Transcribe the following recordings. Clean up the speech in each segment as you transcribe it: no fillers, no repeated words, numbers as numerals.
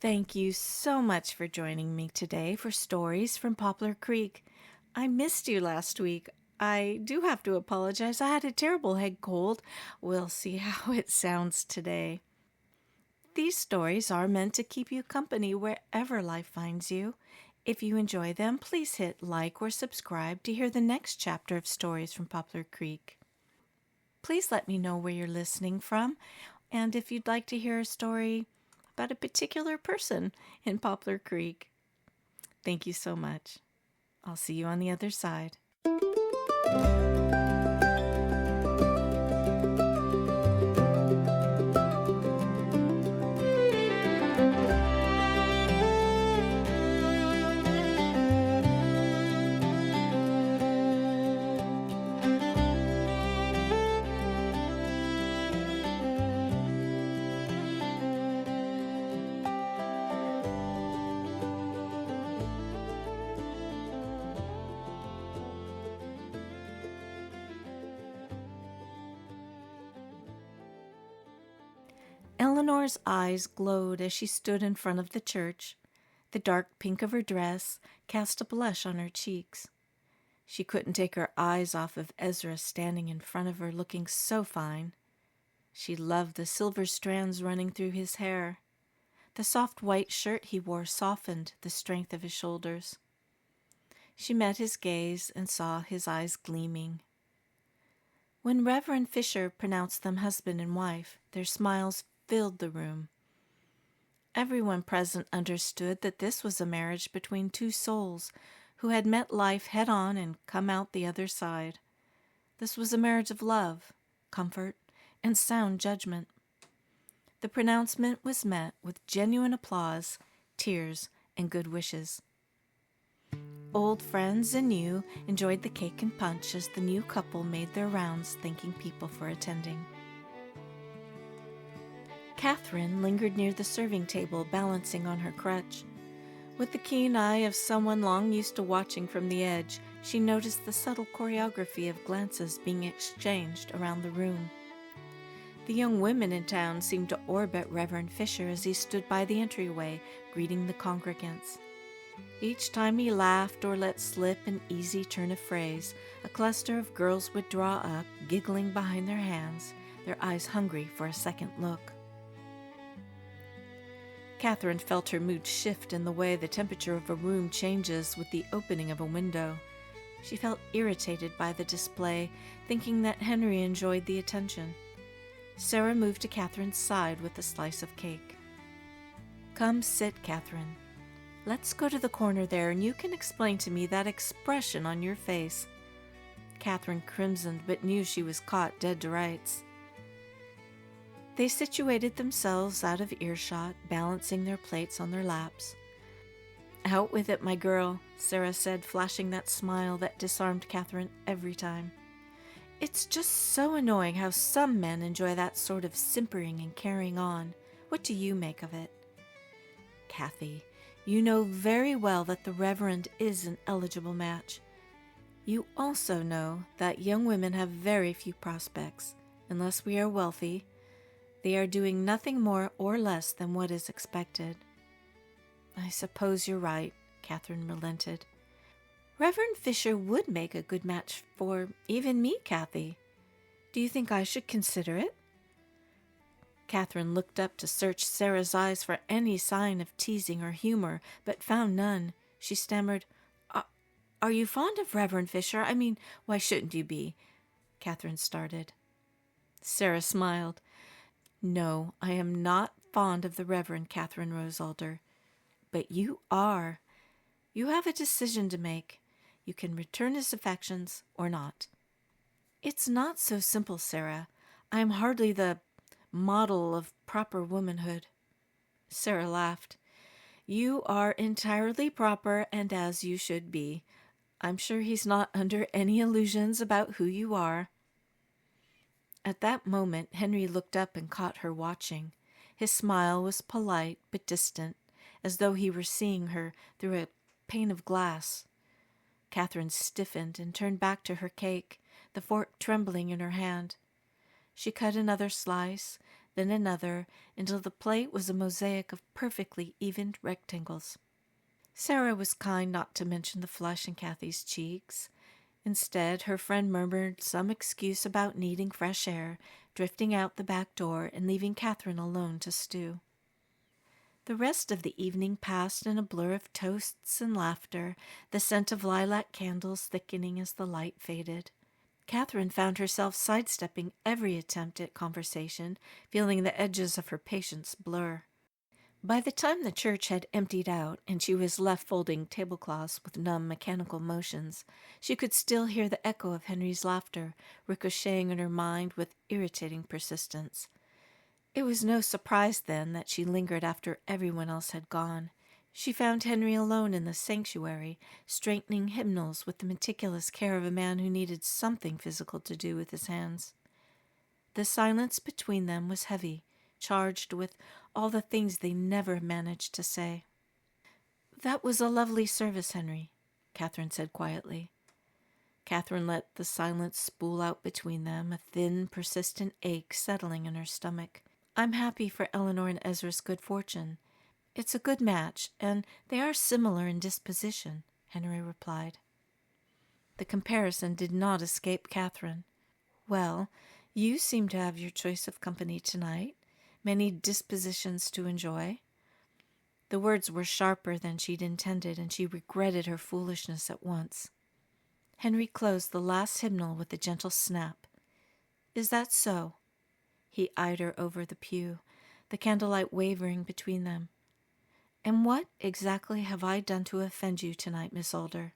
Thank you so much for joining me today for Stories from Poplar Creek. I missed you last week. I do have to apologize. I had a terrible head cold. We'll see how it sounds today. These stories are meant to keep you company wherever life finds you. If you enjoy them, please hit like or subscribe to hear the next chapter of Stories from Poplar Creek. Please let me know where you're listening from, and if you'd like to hear a story about a particular person in Poplar Creek. Thank you so much. I'll see you on the other side. Elinor's eyes glowed as she stood in front of the church. The dark pink of her dress cast a blush on her cheeks. She couldn't take her eyes off of Ezra standing in front of her looking so fine. She loved the silver strands running through his hair. The soft white shirt he wore softened the strength of his shoulders. She met his gaze and saw his eyes gleaming. When Reverend Fisher pronounced them husband and wife, their smiles filled the room. Everyone present understood that this was a marriage between two souls who had met life head-on and come out the other side. This was a marriage of love, comfort, and sound judgment. The pronouncement was met with genuine applause, tears, and good wishes. Old friends and new enjoyed the cake and punch as the new couple made their rounds thanking people for attending. Catherine lingered near the serving table, balancing on her crutch. With the keen eye of someone long used to watching from the edge, she noticed the subtle choreography of glances being exchanged around the room. The young women in town seemed to orbit Reverend Fisher as he stood by the entryway, greeting the congregants. Each time he laughed or let slip an easy turn of phrase, a cluster of girls would draw up, giggling behind their hands, their eyes hungry for a second look. Catherine felt her mood shift in the way the temperature of a room changes with the opening of a window. She felt irritated by the display, thinking that Henry enjoyed the attention. Sarah moved to Catherine's side with a slice of cake. "Come sit, Catherine. Let's go to the corner there, and you can explain to me that expression on your face." Catherine crimsoned, but knew she was caught dead to rights. They situated themselves out of earshot, balancing their plates on their laps. "Out with it, my girl," Sarah said, flashing that smile that disarmed Catherine every time. "It's just so annoying how some men enjoy that sort of simpering and carrying on. What do you make of it?" "Kathy, you know very well that the Reverend is an eligible match. You also know that young women have very few prospects. Unless we are wealthy, they are doing nothing more or less than what is expected." "I suppose you're right," Catherine relented. "Reverend Fisher would make a good match for even me, Kathy. Do you think I should consider it?" Catherine looked up to search Sarah's eyes for any sign of teasing or humor, but found none. She stammered, Are you fond of Reverend Fisher? I mean, why shouldn't you be?" Catherine started. Sarah smiled. "No, I am not fond of the Reverend Catherine Rosealder. But you are. You have a decision to make. You can return his affections or not." "It's not so simple, Sarah. I am hardly the model of proper womanhood." Sarah laughed. "You are entirely proper and as you should be. I'm sure he's not under any illusions about who you are." At that moment, Henry looked up and caught her watching. His smile was polite but distant, as though he were seeing her through a pane of glass. Catherine stiffened and turned back to her cake, the fork trembling in her hand. She cut another slice, then another, until the plate was a mosaic of perfectly evened rectangles. Sarah was kind not to mention the flush in Kathy's cheeks. Instead, her friend murmured some excuse about needing fresh air, drifting out the back door and leaving Catherine alone to stew. The rest of the evening passed in a blur of toasts and laughter, the scent of lilac candles thickening as the light faded. Catherine found herself sidestepping every attempt at conversation, feeling the edges of her patience blur. By the time the church had emptied out and she was left folding tablecloths with numb mechanical motions, she could still hear the echo of Henry's laughter ricocheting in her mind with irritating persistence. It was no surprise, then, that she lingered after everyone else had gone. She found Henry alone in the sanctuary, straightening hymnals with the meticulous care of a man who needed something physical to do with his hands. The silence between them was heavy, charged with all the things they never managed to say. "That was a lovely service, Henry," Catherine said quietly. Catherine let the silence spool out between them, a thin, persistent ache settling in her stomach. "I'm happy for Elinor and Ezra's good fortune. It's a good match, and they are similar in disposition," Henry replied. The comparison did not escape Catherine. "Well, you seem to have your choice of company tonight. Many dispositions to enjoy." The words were sharper than she'd intended, and she regretted her foolishness at once. Henry closed the last hymnal with a gentle snap. "Is that so?" He eyed her over the pew, the candlelight wavering between them. "And what exactly have I done to offend you tonight, Miss Alder?"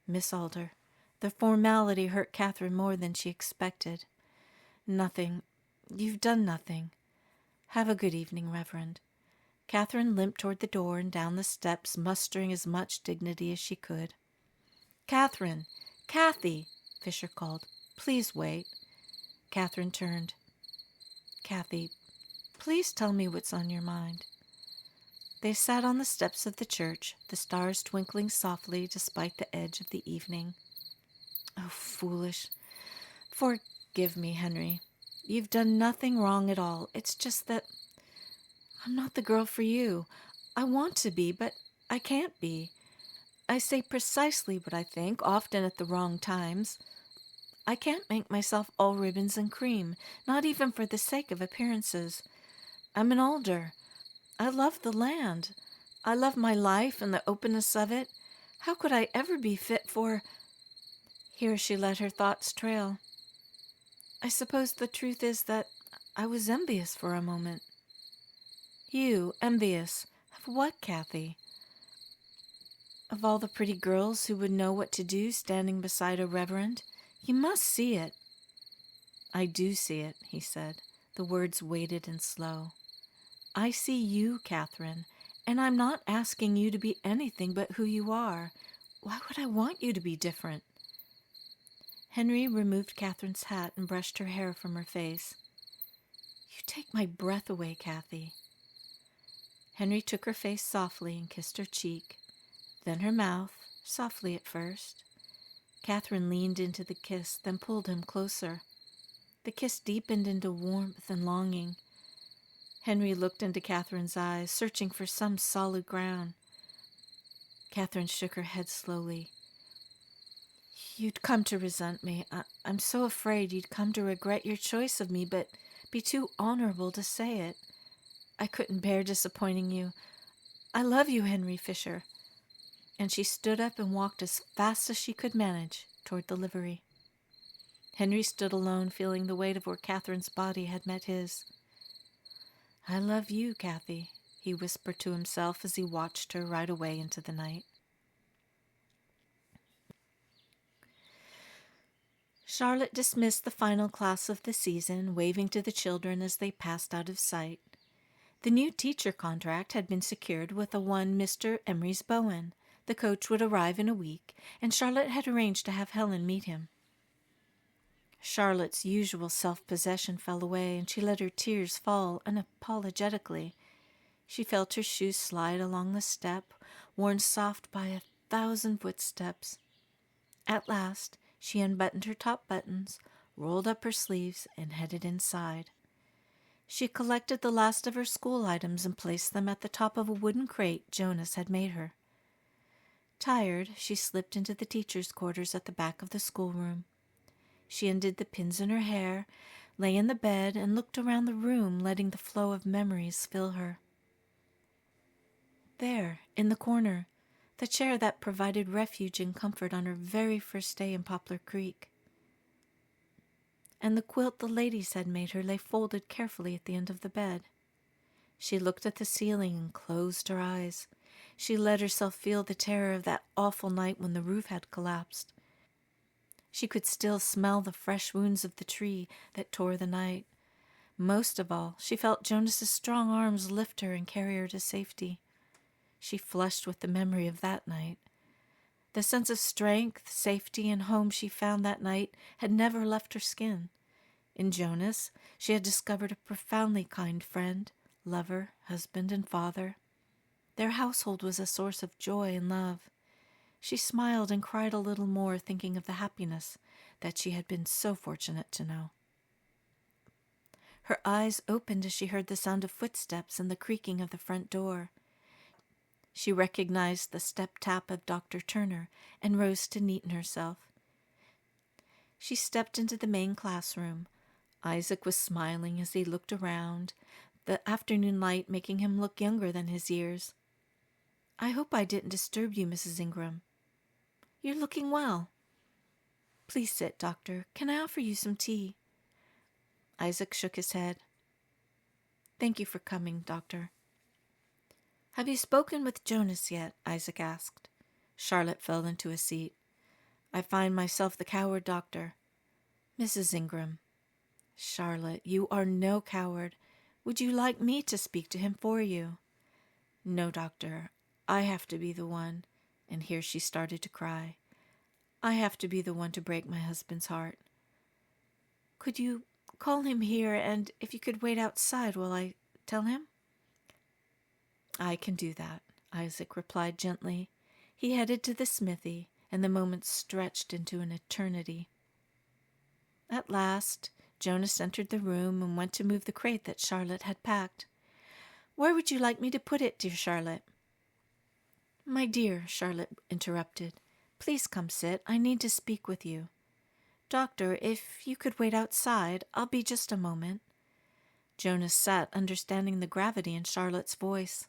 Miss Alder. The formality hurt Catherine more than she expected. "Nothing. You've done nothing. Have a good evening, Reverend." Catherine limped toward the door and down the steps, mustering as much dignity as she could. "Catherine! Kathy!" Fisher called. "Please wait." Catherine turned. "Kathy, please tell me what's on your mind." They sat on the steps of the church, the stars twinkling softly despite the edge of the evening. "Oh, foolish. Forgive me, Henry. You've done nothing wrong at all. It's just that I'm not the girl for you. I want to be, but I can't be. I say precisely what I think, often at the wrong times. I can't make myself all ribbons and cream, not even for the sake of appearances. I'm an Alder. I love the land. I love my life and the openness of it. How could I ever be fit for—" Here she let her thoughts trail. "I suppose the truth is that I was envious for a moment." "You, envious? Of what, Kathy?" "Of all the pretty girls who would know what to do standing beside a reverend. You must see it." "I do see it," he said. The words weighted and slow. "I see you, Catherine, and I'm not asking you to be anything but who you are. Why would I want you to be different?" Henry removed Catherine's hat and brushed her hair from her face. "You take my breath away, Kathy." Henry took her face softly and kissed her cheek, then her mouth, softly at first. Catherine leaned into the kiss, then pulled him closer. The kiss deepened into warmth and longing. Henry looked into Catherine's eyes, searching for some solid ground. Catherine shook her head slowly. "You'd come to resent me. I'm so afraid you'd come to regret your choice of me, but be too honorable to say it. I couldn't bear disappointing you. I love you, Henry Fisher." And she stood up and walked as fast as she could manage toward the livery. Henry stood alone, feeling the weight of where Catherine's body had met his. "I love you, Kathy," he whispered to himself as he watched her ride away into the night. Charlotte dismissed the final class of the season, waving to the children as they passed out of sight. The new teacher contract had been secured with a one Mr. Emery's Bowen. The coach would arrive in a week, and Charlotte had arranged to have Helen meet him. Charlotte's usual self-possession fell away, and she let her tears fall unapologetically. She felt her shoes slide along the step, worn soft by 1,000 footsteps. At last, she unbuttoned her top buttons, rolled up her sleeves, and headed inside. She collected the last of her school items and placed them at the top of a wooden crate Jonas had made her. Tired, she slipped into the teacher's quarters at the back of the schoolroom. She undid the pins in her hair, lay in the bed, and looked around the room, letting the flow of memories fill her. There, in the corner, the chair that provided refuge and comfort on her very first day in Poplar Creek. And the quilt the ladies had made her lay folded carefully at the end of the bed. She looked at the ceiling and closed her eyes. She let herself feel the terror of that awful night when the roof had collapsed. She could still smell the fresh wounds of the tree that tore the night. Most of all, she felt Jonas's strong arms lift her and carry her to safety. She flushed with the memory of that night. The sense of strength, safety, and home she found that night had never left her skin. In Jonas, she had discovered a profoundly kind friend, lover, husband, and father. Their household was a source of joy and love. She smiled and cried a little more, thinking of the happiness that she had been so fortunate to know. Her eyes opened as she heard the sound of footsteps and the creaking of the front door. She recognized the step-tap of Dr. Turner and rose to neaten herself. She stepped into the main classroom. Isaac was smiling as he looked around, the afternoon light making him look younger than his years. "I hope I didn't disturb you, Mrs. Ingram." "You're looking well." "Please sit, Doctor. Can I offer you some tea?" Isaac shook his head. "Thank you for coming, Doctor." "Have you spoken with Jonas yet?" Isaac asked. Charlotte fell into a seat. "I find myself the coward, Doctor." "Mrs. Ingram." "Charlotte, you are no coward. Would you like me to speak to him for you?" "No, Doctor. I have to be the one," and here she started to cry. "I have to be the one to break my husband's heart." "Could you call him here, and if you could wait outside while I tell him?" "I can do that," Isaac replied gently. He headed to the smithy, and the moments stretched into an eternity. At last, Jonas entered the room and went to move the crate that Charlotte had packed. "Where would you like me to put it, dear Charlotte?" "My dear," Charlotte interrupted, "please come sit. I need to speak with you." "Doctor, if you could wait outside, I'll be just a moment." Jonas sat, understanding the gravity in Charlotte's voice.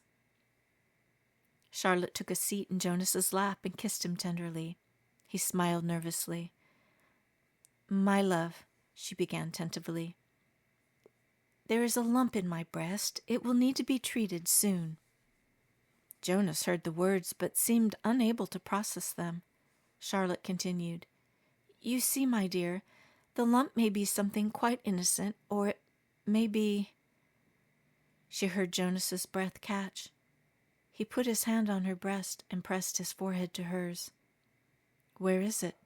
Charlotte took a seat in Jonas's lap and kissed him tenderly. He smiled nervously. "My love," she began tentatively, "there is a lump in my breast. It will need to be treated soon." Jonas heard the words but seemed unable to process them. Charlotte continued, "You see, my dear, the lump may be something quite innocent, or it may be—" She heard Jonas's breath catch. He put his hand on her breast and pressed his forehead to hers. "Where is it?"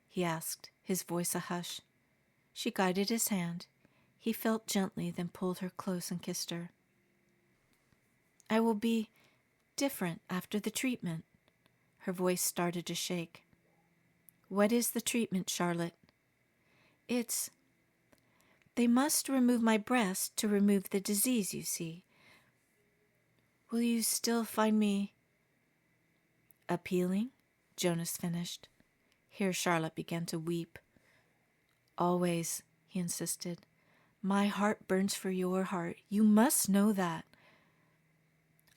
he asked, his voice a hush. She guided his hand. He felt gently, then pulled her close and kissed her. "I will be different after the treatment." Her voice started to shake. "What is the treatment, Charlotte?" They must remove my breast to remove the disease, you see. Will you still find me appealing?" Jonas finished. Here Charlotte began to weep. "Always," he insisted. "My heart burns for your heart. You must know that.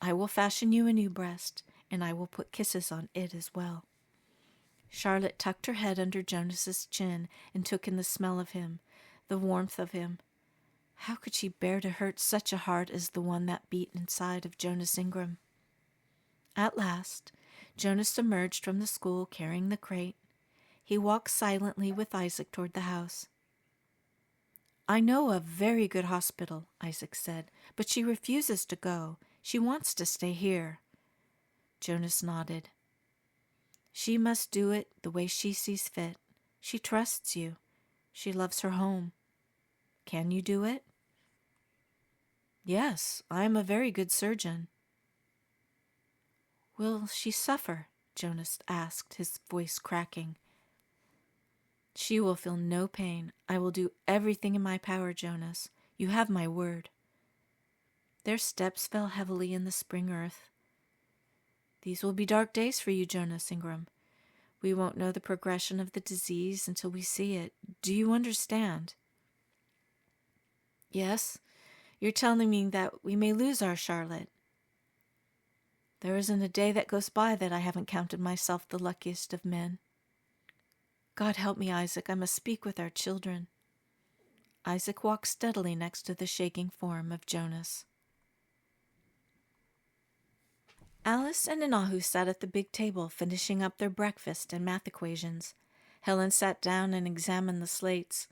I will fashion you a new breast, and I will put kisses on it as well." Charlotte tucked her head under Jonas's chin and took in the smell of him, the warmth of him. How could she bear to hurt such a heart as the one that beat inside of Jonas Ingram? At last, Jonas emerged from the school carrying the crate. He walked silently with Isaac toward the house. "I know a very good hospital," Isaac said, "but she refuses to go. She wants to stay here." Jonas nodded. "She must do it the way she sees fit. She trusts you. She loves her home. Can you do it?" "Yes, I am a very good surgeon." "Will she suffer?" Jonas asked, his voice cracking. "She will feel no pain. I will do everything in my power, Jonas. You have my word." Their steps fell heavily in the spring earth. "These will be dark days for you, Jonas Ingram. We won't know the progression of the disease until we see it. Do you understand?" "Yes. You're telling me that we may lose our Charlotte." "There isn't a day that goes by that I haven't counted myself the luckiest of men." "God help me, Isaac. I must speak with our children." Isaac walked steadily next to the shaking form of Jonas. Alice and Anahu sat at the big table, finishing up their breakfast and math equations. Helen sat down and examined the slates.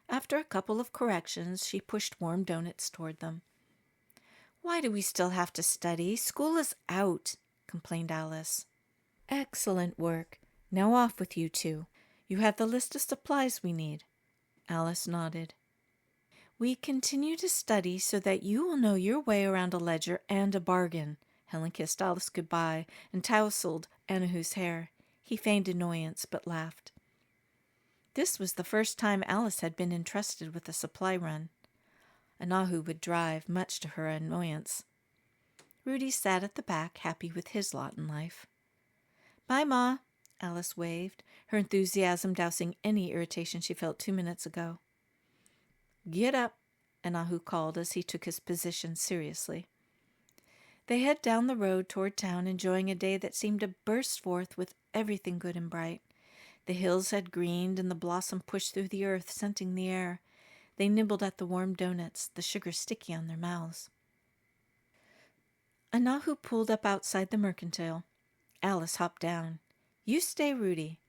After a couple of corrections, she pushed warm donuts toward them. "Why do we still have to study? School is out," complained Alice. "Excellent work. Now off with you two. You have the list of supplies we need." Alice nodded. "We continue to study so that you will know your way around a ledger and a bargain." Helen kissed Alice goodbye and tousled Anahu's hair. He feigned annoyance but laughed. This was the first time Alice had been entrusted with a supply run. Anahu would drive, much to her annoyance. Rudy sat at the back, happy with his lot in life. "Bye, Ma," Alice waved, her enthusiasm dousing any irritation she felt 2 minutes ago. "Get up," Anahu called as he took his position seriously. They head down the road toward town, enjoying a day that seemed to burst forth with everything good and bright. The hills had greened and the blossom pushed through the earth, scenting the air. They nibbled at the warm donuts, the sugar sticky on their mouths. Anahu pulled up outside the mercantile. Alice hopped down. "You stay, Rudy."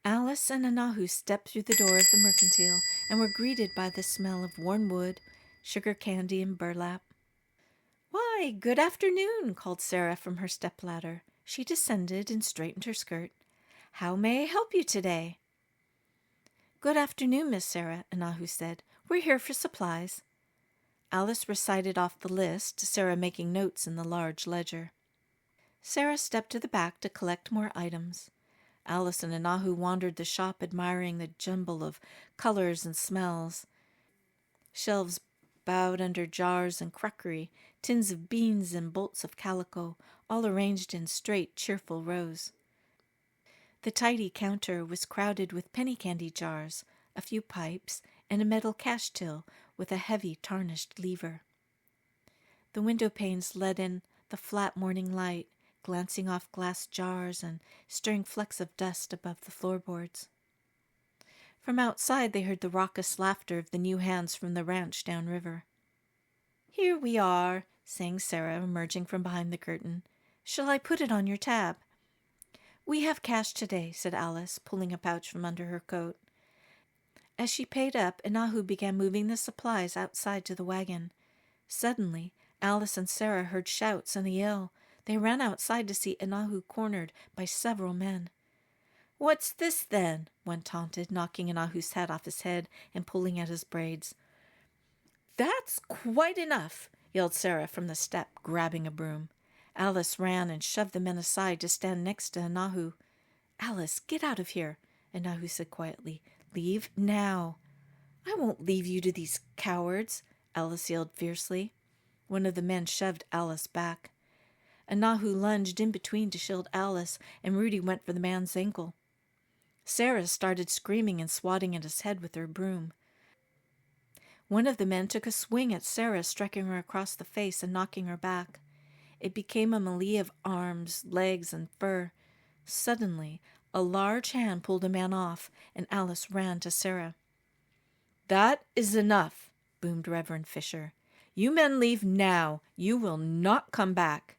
Alice and Anahu stepped through the door of the mercantile and were greeted by the smell of worn wood, sugar candy, and burlap. "Why, good afternoon," called Sarah from her stepladder. She descended and straightened her skirt. "How may I help you today?" "Good afternoon, Miss Sarah," Anahu said. "We're here for supplies." Alice recited off the list, Sarah making notes in the large ledger. Sarah stepped to the back to collect more items. Alice and Anahu wandered the shop, admiring the jumble of colors and smells. Shelves bowed under jars and crockery, tins of beans and bolts of calico, all arranged in straight, cheerful rows. The tidy counter was crowded with penny candy jars, a few pipes, and a metal cash till with a heavy, tarnished lever. The window panes let in the flat morning light, glancing off glass jars and stirring flecks of dust above the floorboards. From outside they heard the raucous laughter of the new hands from the ranch downriver. "Here we are," sang Sarah, emerging from behind the curtain. "Shall I put it on your tab?" "We have cash today," said Alice, pulling a pouch from under her coat. As she paid up, Anahu began moving the supplies outside to the wagon. Suddenly, Alice and Sarah heard shouts and a yell. They ran outside to see Anahu cornered by several men. "What's this, then?" one taunted, knocking Anahu's hat off his head and pulling at his braids. "That's quite enough," yelled Sarah from the step, grabbing a broom. Alice ran and shoved the men aside to stand next to Anahu. "Alice, get out of here," Anahu said quietly. "Leave now." "I won't leave you to these cowards," Alice yelled fiercely. One of the men shoved Alice back. Anahu lunged in between to shield Alice, and Rudy went for the man's ankle. Sarah started screaming and swatting at his head with her broom. One of the men took a swing at Sarah, striking her across the face and knocking her back. It became a melee of arms, legs, and fur. Suddenly, a large hand pulled a man off, and Alice ran to Sarah. "That is enough," boomed Reverend Fisher. "You men leave now. You will not come back."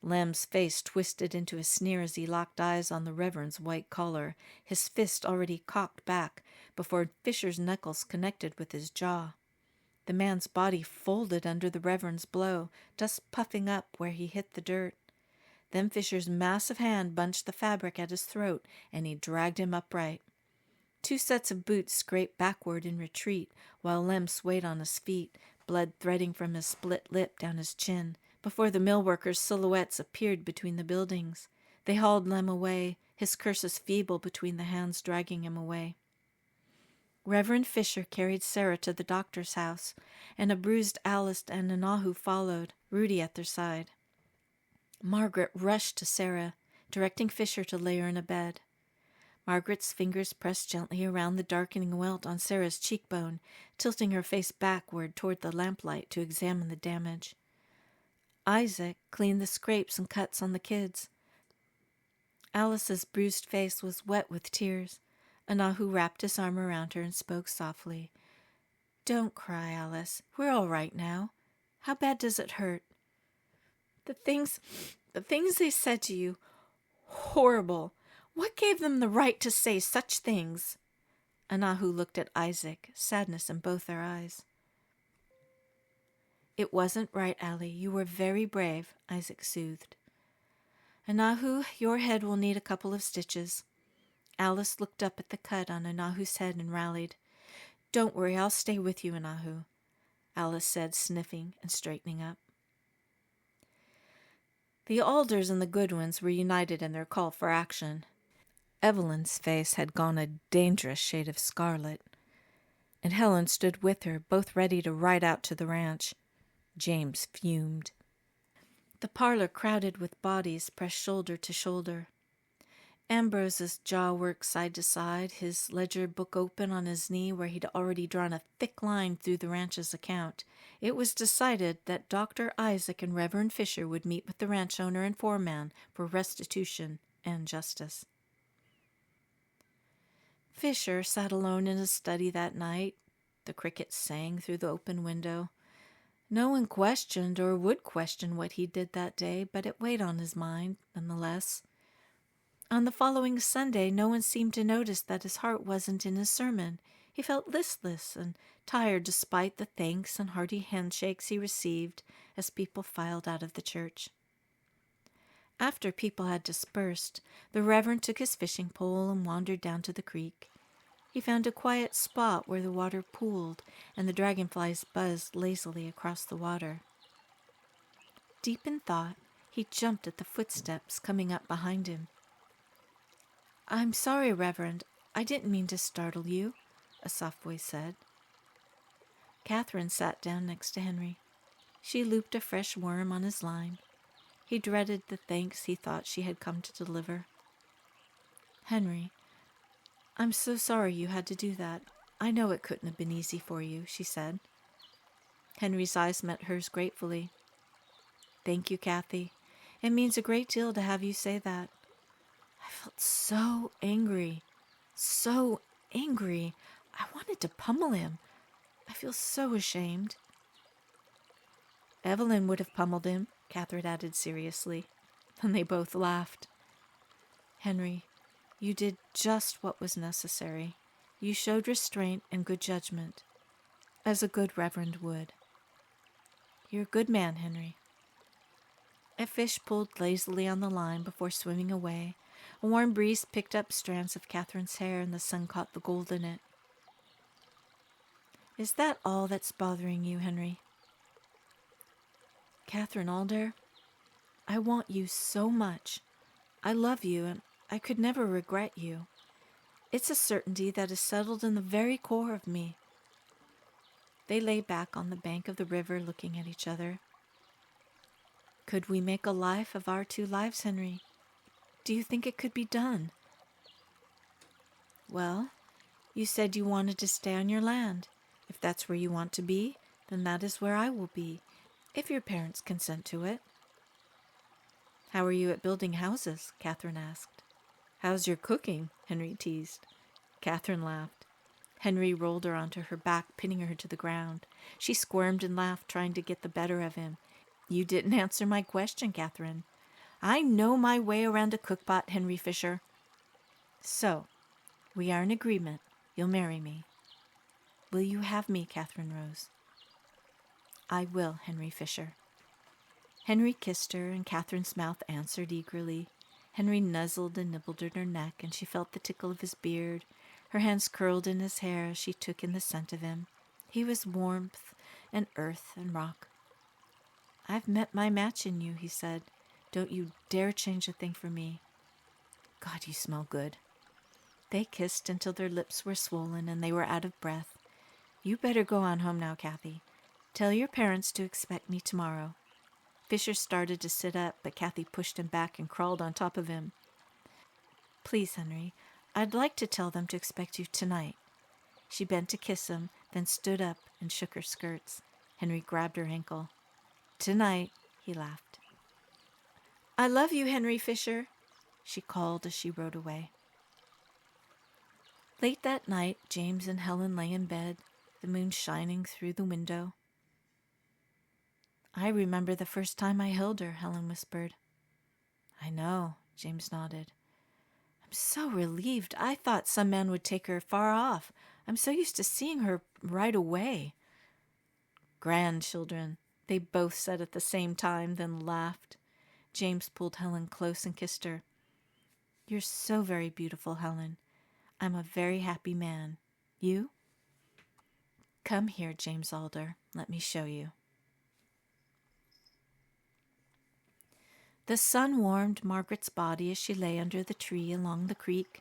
Lem's face twisted into a sneer as he locked eyes on the Reverend's white collar, his fist already cocked back before Fisher's knuckles connected with his jaw. The man's body folded under the Reverend's blow, dust puffing up where he hit the dirt. Then Fisher's massive hand bunched the fabric at his throat, and he dragged him upright. 2 sets of boots scraped backward in retreat, while Lem swayed on his feet, blood threading from his split lip down his chin, before the millworkers' silhouettes appeared between the buildings. They hauled Lem away, his curses feeble between the hands dragging him away. Reverend Fisher carried Sarah to the doctor's house, and a bruised Alice and Anahu followed, Rudy at their side. Margaret rushed to Sarah, directing Fisher to lay her in a bed. Margaret's fingers pressed gently around the darkening welt on Sarah's cheekbone, tilting her face backward toward the lamplight to examine the damage. Isaac cleaned the scrapes and cuts on the kids. Alice's bruised face was wet with tears. Anahu wrapped his arm around her and spoke softly. "Don't cry, Alice. We're all right now. How bad does it hurt?" The things they said to you, horrible. What gave them the right to say such things?" Anahu looked at Isaac, sadness in both their eyes. "It wasn't right, Allie. You were very brave," Isaac soothed. "Anahu, your head will need a couple of stitches." Alice looked up at the cut on Anahu's head and rallied. "Don't worry, I'll stay with you, Anahu," Alice said, sniffing and straightening up. The Alders and the Goodwins were united in their call for action. Evelyn's face had gone a dangerous shade of scarlet, and Helen stood with her, both ready to ride out to the ranch. James fumed. The parlor crowded with bodies pressed shoulder to shoulder. Ambrose's jaw worked side to side, his ledger book open on his knee where he'd already drawn a thick line through the ranch's account. It was decided that Dr. Isaac and Reverend Fisher would meet with the ranch owner and foreman for restitution and justice. Fisher sat alone in his study that night. The crickets sang through the open window. No one questioned or would question what he did that day, but it weighed on his mind, nonetheless. On the following Sunday, no one seemed to notice that his heart wasn't in his sermon. He felt listless and tired despite the thanks and hearty handshakes he received as people filed out of the church. After people had dispersed, the Reverend took his fishing pole and wandered down to the creek. He found a quiet spot where the water pooled and the dragonflies buzzed lazily across the water. Deep in thought, he jumped at the footsteps coming up behind him. "I'm sorry, Reverend. I didn't mean to startle you," a soft voice said. Catherine sat down next to Henry. She looped a fresh worm on his line. He dreaded the thanks he thought she had come to deliver. "Henry, I'm so sorry you had to do that. I know it couldn't have been easy for you," she said. Henry's eyes met hers gratefully. "Thank you, Kathy. It means a great deal to have you say that. I felt so angry. I wanted to pummel him. I feel so ashamed." "Evelyn would have pummeled him," Catherine added seriously, and they both laughed. "Henry, you did just what was necessary. You showed restraint and good judgment, as a good reverend would. You're a good man, Henry." A fish pulled lazily on the line before swimming away. A warm breeze picked up strands of Catherine's hair, and the sun caught the gold in it. "Is that all that's bothering you, Henry?" "Catherine Alder, I want you so much. I love you, and I could never regret you. It's a certainty that is settled in the very core of me." They lay back on the bank of the river looking at each other. "Could we make a life of our two lives, Henry? Do you think it could be done?" "Well, you said you wanted to stay on your land. If that's where you want to be, then that is where I will be, if your parents consent to it." "How are you at building houses?" Catherine asked. "How's your cooking?" Henry teased. Catherine laughed. Henry rolled her onto her back, pinning her to the ground. She squirmed and laughed, trying to get the better of him. "You didn't answer my question, Catherine." "I know my way around a cookpot, Henry Fisher." "So, we are in agreement. You'll marry me. Will you have me, Catherine Rose?" "I will, Henry Fisher." Henry kissed her, and Catherine's mouth answered eagerly. Henry nuzzled and nibbled at her neck, and she felt the tickle of his beard. Her hands curled in his hair as she took in the scent of him. He was warmth and earth and rock. "I've met my match in you," he said. "Don't you dare change a thing for me. God, you smell good." They kissed until their lips were swollen and they were out of breath. "You better go on home now, Kathy. Tell your parents to expect me tomorrow." Fisher started to sit up, but Kathy pushed him back and crawled on top of him. "Please, Henry, I'd like to tell them to expect you tonight." She bent to kiss him, then stood up and shook her skirts. Henry grabbed her ankle. "Tonight," he laughed. "I love you, Henry Fisher," she called as she rode away. Late that night, James and Helen lay in bed, the moon shining through the window. "I remember the first time I held her," Helen whispered. "I know," James nodded. "I'm so relieved. I thought some man would take her far off. I'm so used to seeing her right away." "Grandchildren," they both said at the same time, then laughed. James pulled Helen close and kissed her. "You're so very beautiful, Helen. I'm a very happy man. You?" "Come here, James Alder. Let me show you." The sun warmed Margaret's body as she lay under the tree along the creek.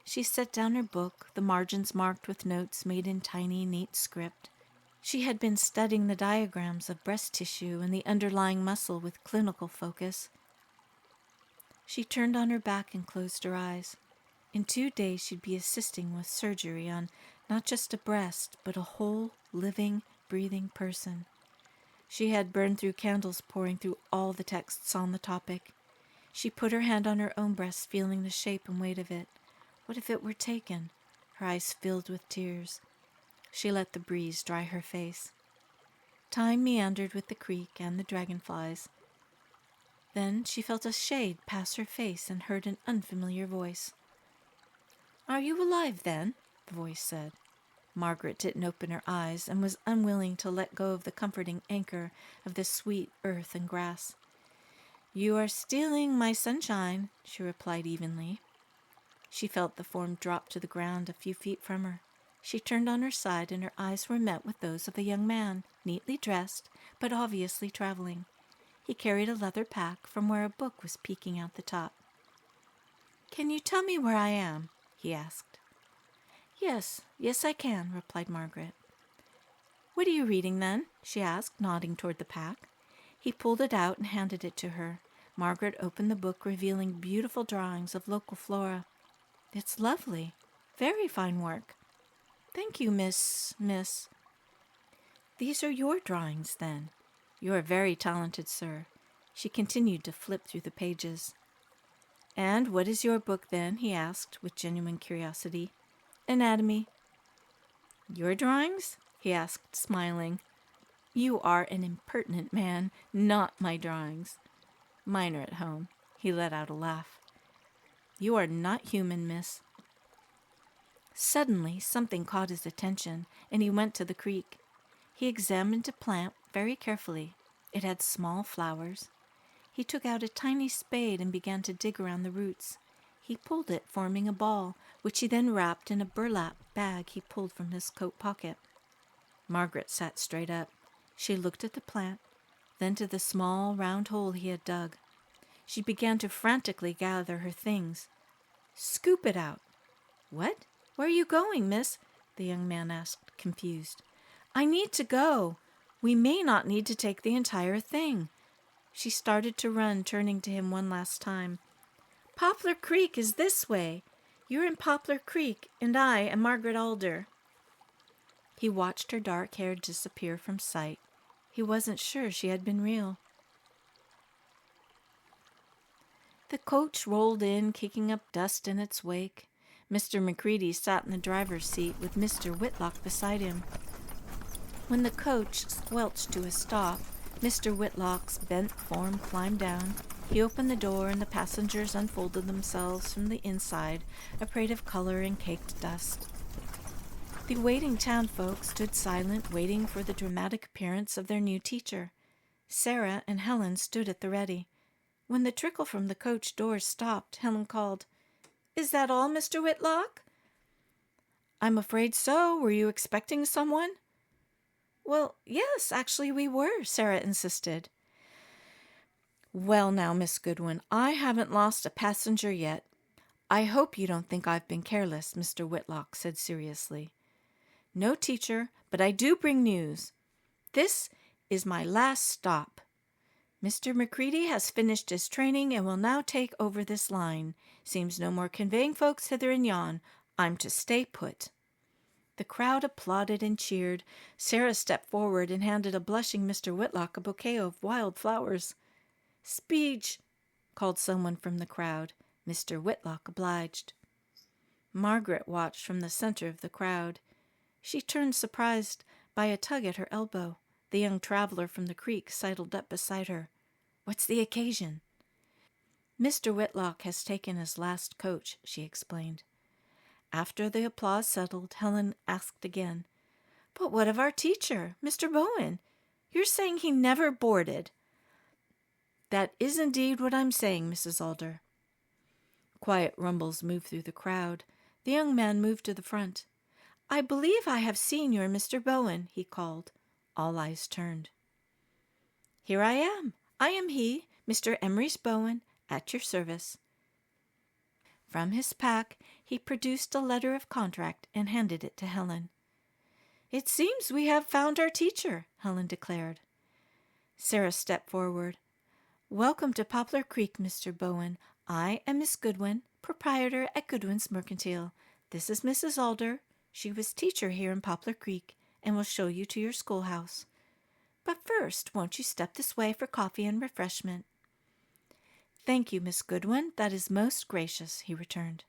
She set down her book, the margins marked with notes made in tiny, neat script. She had been studying the diagrams of breast tissue and the underlying muscle with clinical focus. She turned on her back and closed her eyes. In 2 days she'd be assisting with surgery on not just a breast, but a whole, living, breathing person. She had burned through candles pouring through all the texts on the topic. She put her hand on her own breast, feeling the shape and weight of it. What if it were taken? Her eyes filled with tears. She let the breeze dry her face. Time meandered with the creek and the dragonflies. Then she felt a shade pass her face and heard an unfamiliar voice. "Are you alive, then?" the voice said. Margaret didn't open her eyes and was unwilling to let go of the comforting anchor of the sweet earth and grass. "You are stealing my sunshine," she replied evenly. She felt the form drop to the ground a few feet from her. She turned on her side and her eyes were met with those of a young man, neatly dressed, but obviously traveling. He carried a leather pack from where a book was peeking out the top. "Can you tell me where I am?" he asked. Yes, I can," replied Margaret. "What are you reading, then?" she asked, nodding toward the pack. He pulled it out and handed it to her. Margaret opened the book, revealing beautiful drawings of local flora. "It's lovely. Very fine work." "Thank you, Miss. "These are your drawings, then. You are very talented, sir." She continued to flip through the pages. "And what is your book, then?" he asked, with genuine curiosity. "Anatomy." "Your drawings?" he asked, smiling. "You are an impertinent man. Not my drawings. Mine are at home." He let out a laugh. "You are not human, miss." Suddenly, something caught his attention, and he went to the creek. He examined a plant very carefully. It had small flowers. He took out a tiny spade and began to dig around the roots. He pulled it, forming a ball, which he then wrapped in a burlap bag he pulled from his coat pocket. Margaret sat straight up. She looked at the plant, then to the small, round hole he had dug. She began to frantically gather her things. "Scoop it out." "What? Where are you going, miss?" the young man asked, confused. "I need to go. We may not need to take the entire thing." She started to run, turning to him one last time. "Poplar Creek is this way. You're in Poplar Creek, and I am Margaret Alder." He watched her dark hair disappear from sight. He wasn't sure she had been real. The coach rolled in, kicking up dust in its wake. Mr. McCready sat in the driver's seat with Mr. Whitlock beside him. When the coach squelched to a stop, Mr. Whitlock's bent form climbed down. He opened the door and the passengers unfolded themselves from the inside, a parade of color and caked dust. The waiting townfolk stood silent, waiting for the dramatic appearance of their new teacher. Sarah and Helen stood at the ready. When the trickle from the coach doors stopped, Helen called, "Is that all, Mr. Whitlock?" "I'm afraid so. Were you expecting someone?" "Well, yes, actually we were," Sarah insisted. "Well now, Miss Goodwin, I haven't lost a passenger yet. I hope you don't think I've been careless, Mr. Whitlock said seriously. No, teacher, but I do bring news. This is my last stop. Mr. Macready has finished his training and will now take over this line. Seems no more conveying folks hither and yon. I'm to stay put. The crowd applauded and cheered. Sarah stepped forward and handed a blushing Mr. Whitlock a bouquet of wild flowers. Speech, called someone from the crowd. Mr. Whitlock obliged. Margaret watched from the center of the crowd. She turned surprised by a tug at her elbow. The young traveler from the creek sidled up beside her. What's the occasion? Mr. Whitlock has taken his last coach, she explained. After the applause settled, Helen asked again, But what of our teacher, Mr. Bowen? You're saying he never boarded. That is indeed what I'm saying, Mrs. Alder. Quiet rumbles moved through the crowd. The young man moved to the front. I believe I have seen your Mr. Bowen, he called. All eyes turned. Here I am. I am he, Mr. Emery Bowen, at your service. From his pack, he produced a letter of contract and handed it to Helen. It seems we have found our teacher, Helen declared. Sarah stepped forward. Welcome to Poplar Creek, Mr. Bowen. I am Miss Goodwin, proprietor at Goodwin's Mercantile. This is Mrs. Alder. She was teacher here in Poplar Creek and will show you to your schoolhouse. But first, won't you step this way for coffee and refreshment? Thank you, Miss Goodwin. That is most gracious, he returned.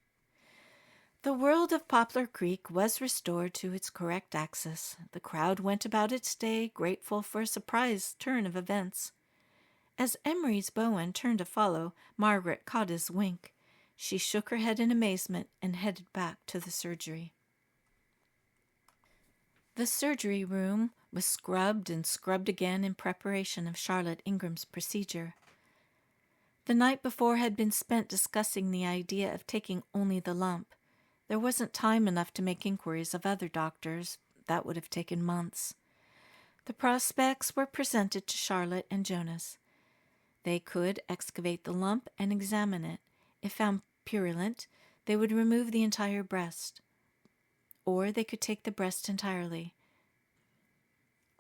The world of Poplar Creek was restored to its correct axis. The crowd went about its day, grateful for a surprise turn of events. As Emery's Bowen turned to follow, Margaret caught his wink. She shook her head in amazement and headed back to the surgery. The surgery room was scrubbed and scrubbed again in preparation of Charlotte Ingram's procedure. The night before had been spent discussing the idea of taking only the lump. There wasn't time enough to make inquiries of other doctors. That would have taken months. The prospects were presented to Charlotte and Jonas. They could excavate the lump and examine it. If found purulent, they would remove the entire breast. Or they could take the breast entirely.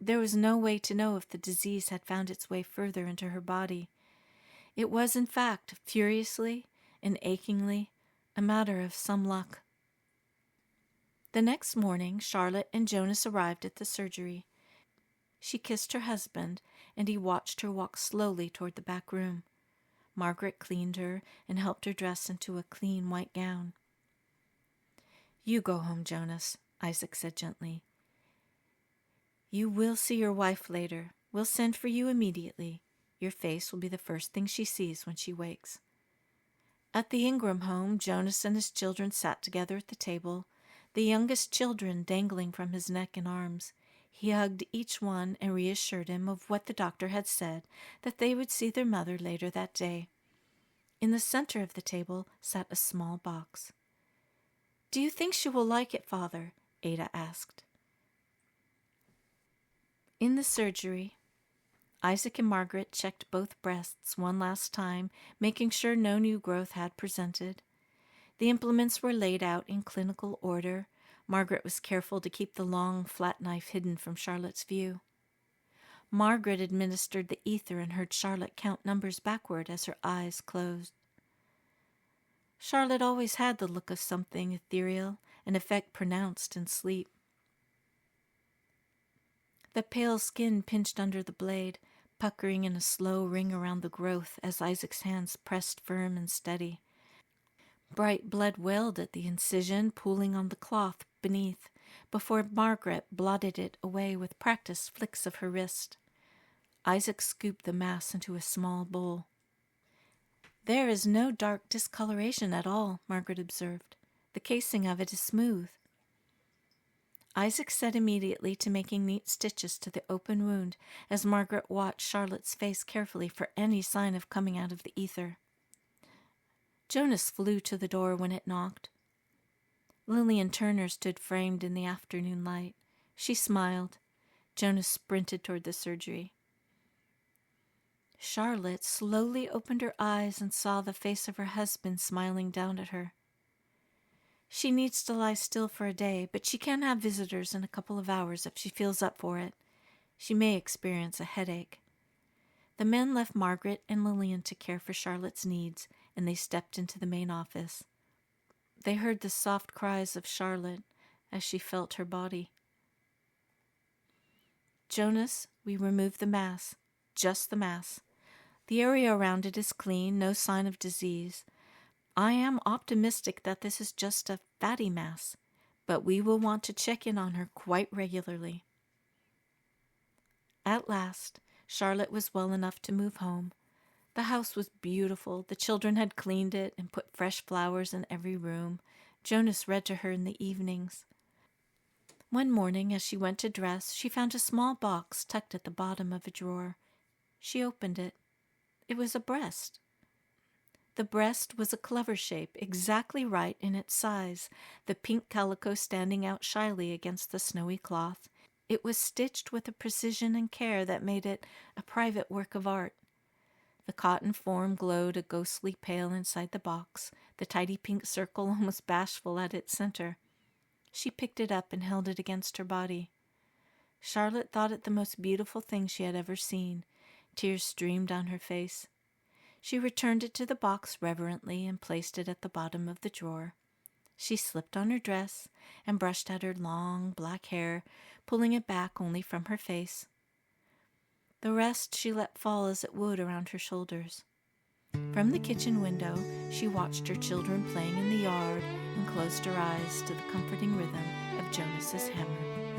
There was no way to know if the disease had found its way further into her body. It was, in fact, furiously and achingly a matter of some luck. The next morning, Charlotte and Jonas arrived at the surgery. She kissed her husband, and he watched her walk slowly toward the back room. Margaret cleaned her and helped her dress into a clean white gown. You go home, Jonas, Isaac said gently. You will see your wife later. We'll send for you immediately. Your face will be the first thing she sees when she wakes. At the Ingram home, Jonas and his children sat together at the table, the youngest children dangling from his neck and arms. He hugged each one and reassured him of what the doctor had said, that they would see their mother later that day. In the center of the table sat a small box. Do you think she will like it, Father? Ada asked. In the surgery, Isaac and Margaret checked both breasts one last time, making sure no new growth had presented. The implements were laid out in clinical order. Margaret was careful to keep the long, flat knife hidden from Charlotte's view. Margaret administered the ether and heard Charlotte count numbers backward as her eyes closed. Charlotte always had the look of something ethereal, an effect pronounced in sleep. The pale skin pinched under the blade, puckering in a slow ring around the growth as Isaac's hands pressed firm and steady. Bright blood welled at the incision, pooling on the cloth beneath, before Margaret blotted it away with practiced flicks of her wrist. Isaac scooped the mass into a small bowl. There is no dark discoloration at all, Margaret observed. The casing of it is smooth. Isaac set immediately to making neat stitches to the open wound as Margaret watched Charlotte's face carefully for any sign of coming out of the ether. Jonas flew to the door when it knocked. Lillian Turner stood framed in the afternoon light. She smiled. Jonas sprinted toward the surgery. Charlotte slowly opened her eyes and saw the face of her husband smiling down at her. She needs to lie still for a day, but she can have visitors in a couple of hours if she feels up for it. She may experience a headache. The men left Margaret and Lillian to care for Charlotte's needs, and they stepped into the main office. They heard the soft cries of Charlotte as she felt her body. Jonas, we removed the mass, just the mass. The area around it is clean, no sign of disease. I am optimistic that this is just a fatty mass, but we will want to check in on her quite regularly. At last, Charlotte was well enough to move home. The house was beautiful. The children had cleaned it and put fresh flowers in every room. Jonas read to her in the evenings. One morning, as she went to dress, she found a small box tucked at the bottom of a drawer. She opened it. It was a breast. The breast was a clover shape, exactly right in its size, the pink calico standing out shyly against the snowy cloth. It was stitched with a precision and care that made it a private work of art. The cotton form glowed a ghostly pale inside the box, the tidy pink circle almost bashful at its center. She picked it up and held it against her body. Charlotte thought it the most beautiful thing she had ever seen. Tears streamed down her face. She returned it to the box reverently and placed it at the bottom of the drawer. She slipped on her dress and brushed out her long black hair, pulling it back only from her face. The rest she let fall as it would around her shoulders. From the kitchen window, she watched her children playing in the yard and closed her eyes to the comforting rhythm of Jonas's hammer.